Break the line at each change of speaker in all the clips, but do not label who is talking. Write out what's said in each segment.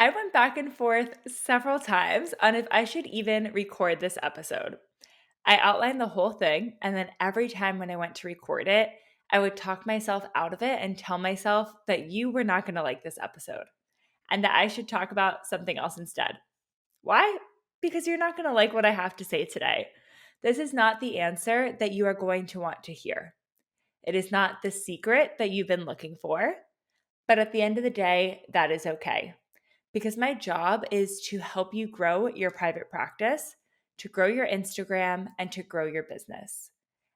I went back and forth several times on if I should even record this episode. I outlined the whole thing, and then every time when I went to record it, I would talk myself out of it and tell myself that you were not going to like this episode and that I should talk about something else instead. Why? Because you're not going to like what I have to say today. This is not the answer that you are going to want to hear. It is not the secret that you've been looking for. But at the end of the day, that is okay. Because my job is to help you grow your private practice, to grow your Instagram, and to grow your business.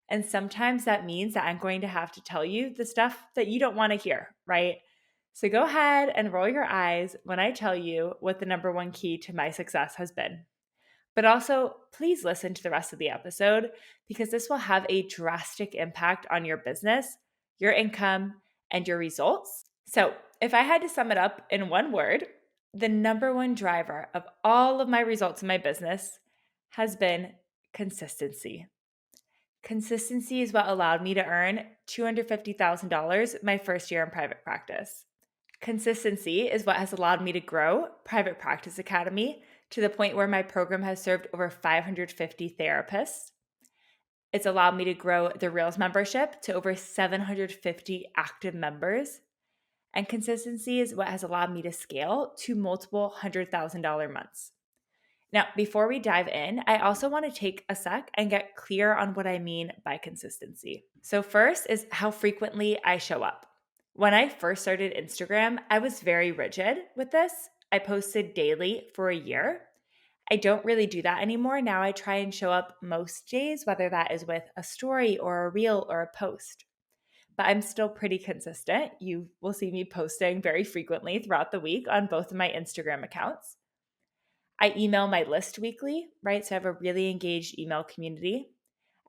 And sometimes that means that I'm going to have to tell you the stuff that you don't want to hear, right? So go ahead and roll your eyes when I tell you what the number one key to my success has been. But also, please listen to the rest of the episode because this will have a drastic impact on your business, your income, and your results. So, if I had to sum it up in one word, the number one driver of all of my results in my business has been consistency. Consistency is what allowed me to earn $250,000 my first year in private practice. Consistency is what has allowed me to grow Private Practice Academy to the point where my program has served over 550 therapists. It's allowed me to grow the Reels membership to over 750 active members. And consistency is what has allowed me to scale to multiple $100,000 months. Now, before we dive in, I also want to take a sec and get clear on what I mean by consistency. So, first is how frequently I show up. When I first started Instagram, I was very rigid with this. I posted daily for a year. I don't really do that anymore. Now I try and show up most days, whether that is with a story or a reel or a post. But I'm still pretty consistent. You will see me posting very frequently throughout the week on both of my Instagram accounts. I email my list weekly, right? So I have a really engaged email community.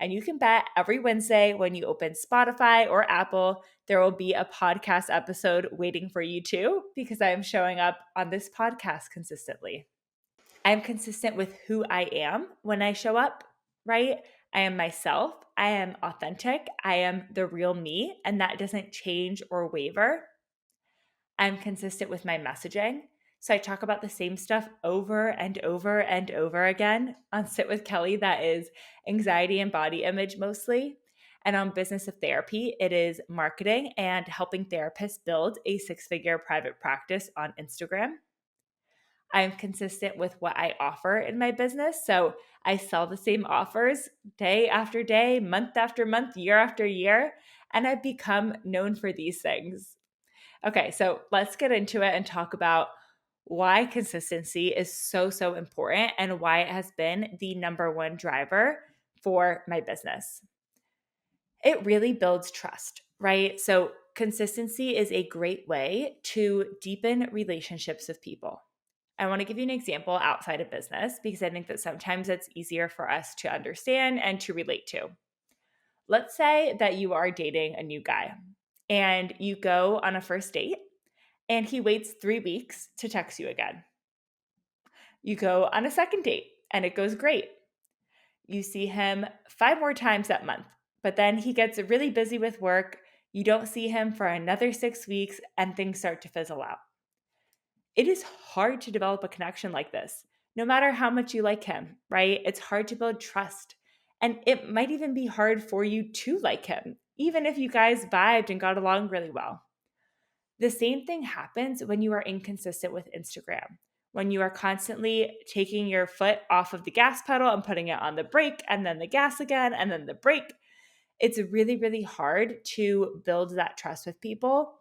And you can bet every Wednesday when you open Spotify or Apple, there will be a podcast episode waiting for you too, because I am showing up on this podcast consistently. I'm consistent with who I am when I show up, right? I am myself. I am authentic. I am the real me, and that doesn't change or waver. I'm consistent with my messaging. So I talk about the same stuff over and over and over again. On Sit with Kelly, that is anxiety and body image mostly. And on Business of Therapy, it is marketing and helping therapists build a 6-figure private practice on Instagram. I'm consistent with what I offer in my business. So I sell the same offers day after day, month after month, year after year. And I've become known for these things. Okay, so let's get into it and talk about why consistency is so important and why it has been the number one driver for my business. It really builds trust, right? So, consistency is a great way to deepen relationships with people. I want to give you an example outside of business because I think that sometimes it's easier for us to understand and to relate to. Let's say that you are dating a new guy and you go on a first date and he waits 3 weeks to text you again. You go on a second date and it goes great. You see him 5 more times that month, but then he gets really busy with work. You don't see him for another 6 weeks and things start to fizzle out. It is hard to develop a connection like this, no matter how much you like him, right? It's hard to build trust. And it might even be hard for you to like him, even if you guys vibed and got along really well. The same thing happens when you are inconsistent with Instagram, when you are constantly taking your foot off of the gas pedal and putting it on the brake and then the gas again and then the brake. It's really hard to build that trust with people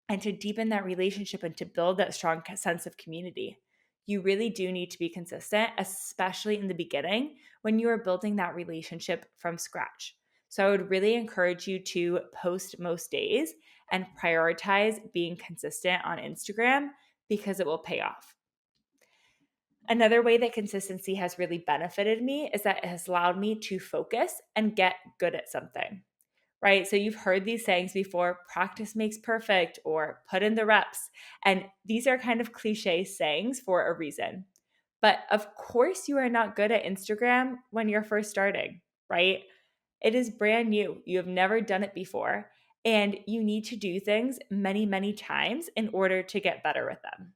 and to deepen that relationship and to build that strong sense of community. You really do need to be consistent, especially in the beginning when you are building that relationship from scratch. So I would really encourage you to post most days and prioritize being consistent on Instagram because it will pay off. Another way that consistency has really benefited me is that it has allowed me to focus and get good at something, right? So you've heard these sayings before, practice makes perfect or put in the reps. And these are kind of cliche sayings for a reason. But of course, you are not good at Instagram when you're first starting, right? It is brand new. You have never done it before. And you need to do things many times in order to get better with them.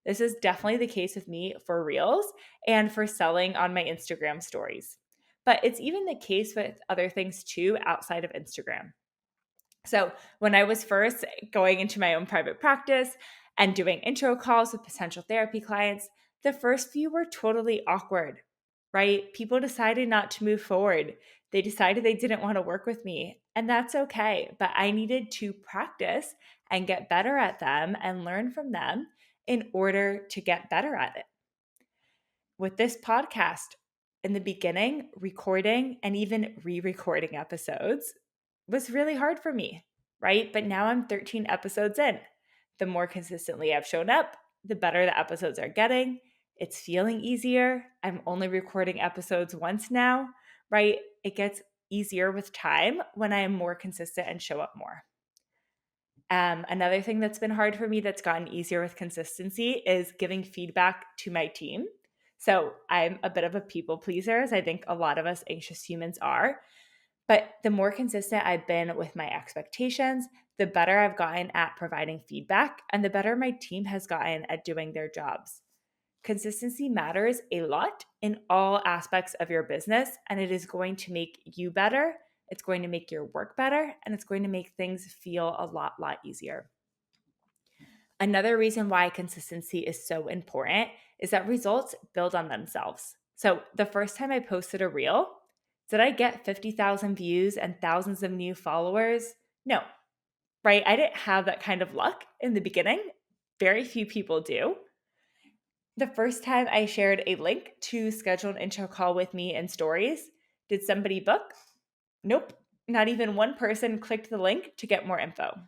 This is definitely the case with me for Reels and for selling on my Instagram stories. But it's even the case with other things too outside of Instagram. So, when I was first going into my own private practice and doing intro calls with potential therapy clients, the first few were totally awkward, right? People decided not to move forward. They decided they didn't want to work with me, and that's okay. But I needed to practice and get better at them and learn from them in order to get better at it. With this podcast, in the beginning, recording and even re recording episodes was really hard for me, right? But now I'm 13 episodes in. The more consistently I've shown up, the better the episodes are getting. It's feeling easier. I'm only recording episodes once now, right? It gets easier with time when I am more consistent and show up more. Another thing that's been hard for me that's gotten easier with consistency is giving feedback to my team. So I'm a bit of a people pleaser, as I think a lot of us anxious humans are. But the more consistent I've been with my expectations, the better I've gotten at providing feedback and the better my team has gotten at doing their jobs. Consistency matters a lot in all aspects of your business, and it is going to make you better. It's going to make your work better, and it's going to make things feel a lot easier. Another reason why consistency is so important is that results build on themselves. So, the first time I posted a reel, did I get 50,000 views and thousands of new followers? No, right? I didn't have that kind of luck in the beginning. Very few people do. The first time I shared a link to schedule an intro call with me in stories, did somebody book? Nope. Not even one person clicked the link to get more info.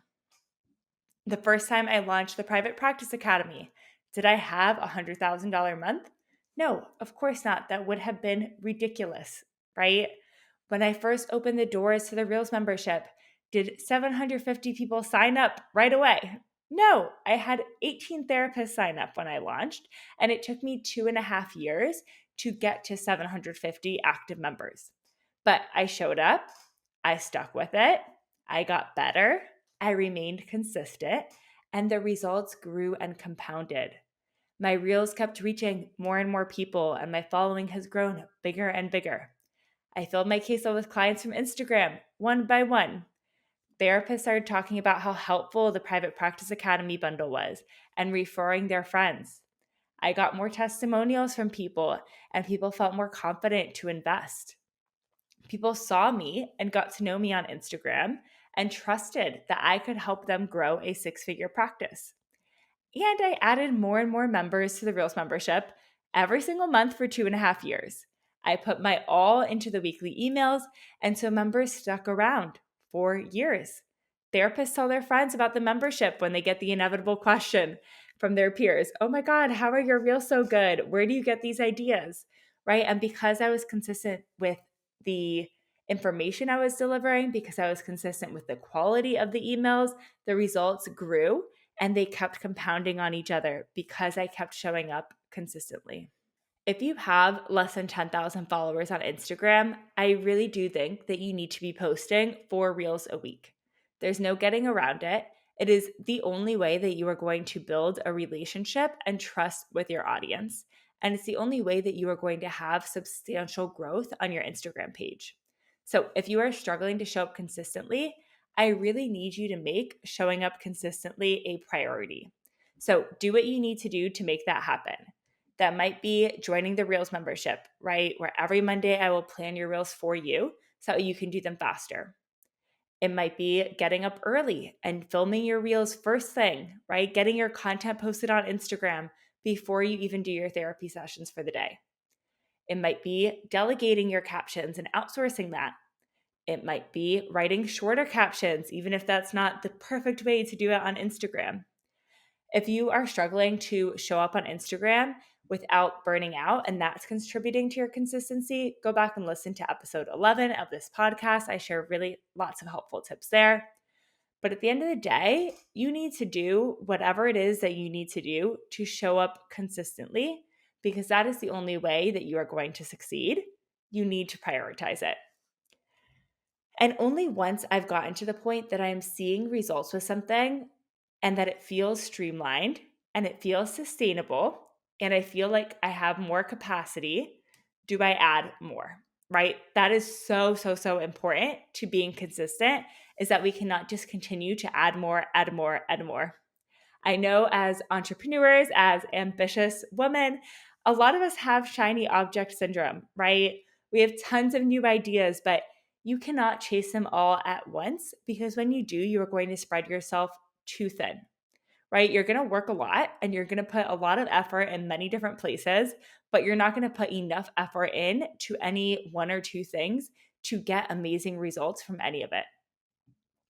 The first time I launched the Private Practice Academy, did I have a $100,000 month? No, of course not. That would have been ridiculous, right? When I first opened the doors to the Reels membership, did 750 people sign up right away? No, I had 18 therapists sign up when I launched, and it took me 2.5 years to get to 750 active members. But I showed up, I stuck with it, I got better, I remained consistent, and the results grew and compounded. My reels kept reaching more and more people, and my following has grown bigger and bigger. I filled my caseload with clients from Instagram one by one. Therapists started talking about how helpful the Private Practice Academy bundle was and referring their friends. I got more testimonials from people, and people felt more confident to invest. People saw me and got to know me on Instagram and trusted that I could help them grow a 6-figure practice. And I added more and more members to the Reels membership every single month for 2.5 years. I put my all into the weekly emails, and so members stuck around for years. Therapists tell their friends about the membership when they get the inevitable question from their peers. Oh my God, how are your Reels so good? Where do you get these ideas? Right? And because I was consistent with the information I was delivering, because I was consistent with the quality of the emails, the results grew and they kept compounding on each other because I kept showing up consistently. If you have less than 10,000 followers on Instagram, I really do think that you need to be posting 4 reels a week. There's no getting around it. It is the only way that you are going to build a relationship and trust with your audience. And it's the only way that you are going to have substantial growth on your Instagram page. So if you are struggling to show up consistently, I really need you to make showing up consistently a priority. So do what you need to do to make that happen. That might be joining the Reels membership, right? Where every Monday I will plan your Reels for you so you can do them faster. It might be getting up early and filming your Reels first thing, right? Getting your content posted on Instagram before you even do your therapy sessions for the day. It might be delegating your captions and outsourcing that. It might be writing shorter captions, even if that's not the perfect way to do it on Instagram. If you are struggling to show up on Instagram without burning out and that's contributing to your consistency, go back and listen to episode 11 of this podcast. I share really lots of helpful tips there. But at the end of the day, you need to do whatever it is that you need to do to show up consistently because that is the only way that you are going to succeed. You need to prioritize it. And only once I've gotten to the point that I'm seeing results with something and that it feels streamlined and it feels sustainable and I feel like I have more capacity, do I add more? Right? That is so, so, so important to being consistent, is that we cannot just continue to add more, add more, add more. I know as entrepreneurs, as ambitious women, a lot of us have shiny object syndrome, right? We have tons of new ideas, but you cannot chase them all at once, because when you do, you are going to spread yourself too thin, right? You're going to work a lot and you're going to put a lot of effort in many different places, but you're not going to put enough effort in to any one or two things to get amazing results from any of it.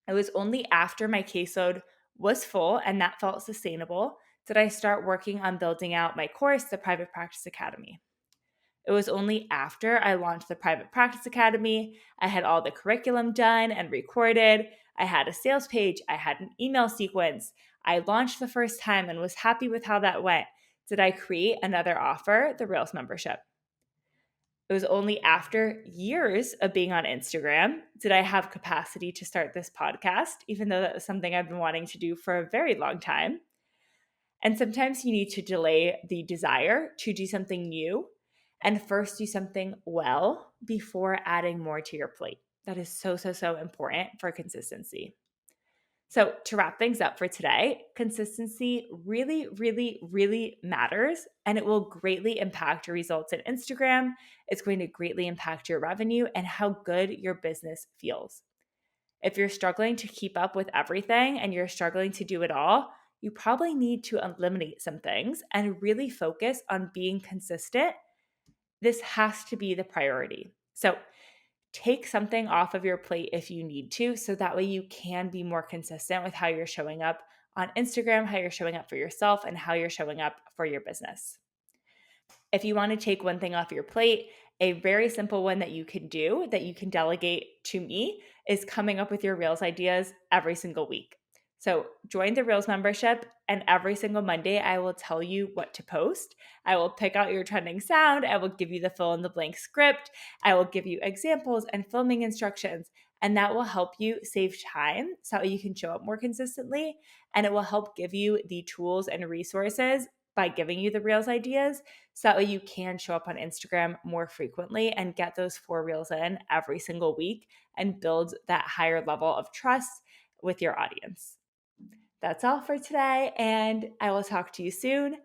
It was only after my caseload was full and that felt sustainable did I start working on building out my course, the Private Practice Academy. It was only after I launched the Private Practice Academy, I had all the curriculum done and recorded, I had a sales page, I had an email sequence, I launched the first time and was happy with how that went, did I create another offer, the Rails membership. It was only after years of being on Instagram did I have capacity to start this podcast, even though that was something I've been wanting to do for a very long time. And sometimes you need to delay the desire to do something new and first do something well before adding more to your plate. That is so, so, so important for consistency. So, to wrap things up for today, consistency really, really, really matters, and it will greatly impact your results in Instagram. It's going to greatly impact your revenue and how good your business feels. If you're struggling to keep up with everything and you're struggling to do it all, you probably need to eliminate some things and really focus on being consistent. This has to be the priority. So, take something off of your plate if you need to, so that way you can be more consistent with how you're showing up on Instagram, how you're showing up for yourself, and how you're showing up for your business. If you want to take one thing off your plate, a very simple one that you can do, that you can delegate to me, is coming up with your Reels ideas every single week. So join the Reels membership, and every single Monday, I will tell you what to post. I will pick out your trending sound. I will give you the fill in the blank script. I will give you examples and filming instructions, and that will help you save time so you can show up more consistently. And it will help give you the tools and resources by giving you the Reels ideas, so that way you can show up on Instagram more frequently and get those 4 reels in every single week and build that higher level of trust with your audience. That's all for today, and I will talk to you soon.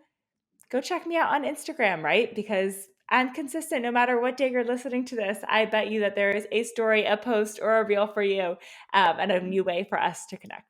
Go check me out on Instagram, right? Because I'm consistent no matter what day you're listening to this. I bet you that there is a story, a post, or a reel for you, and a new way for us to connect.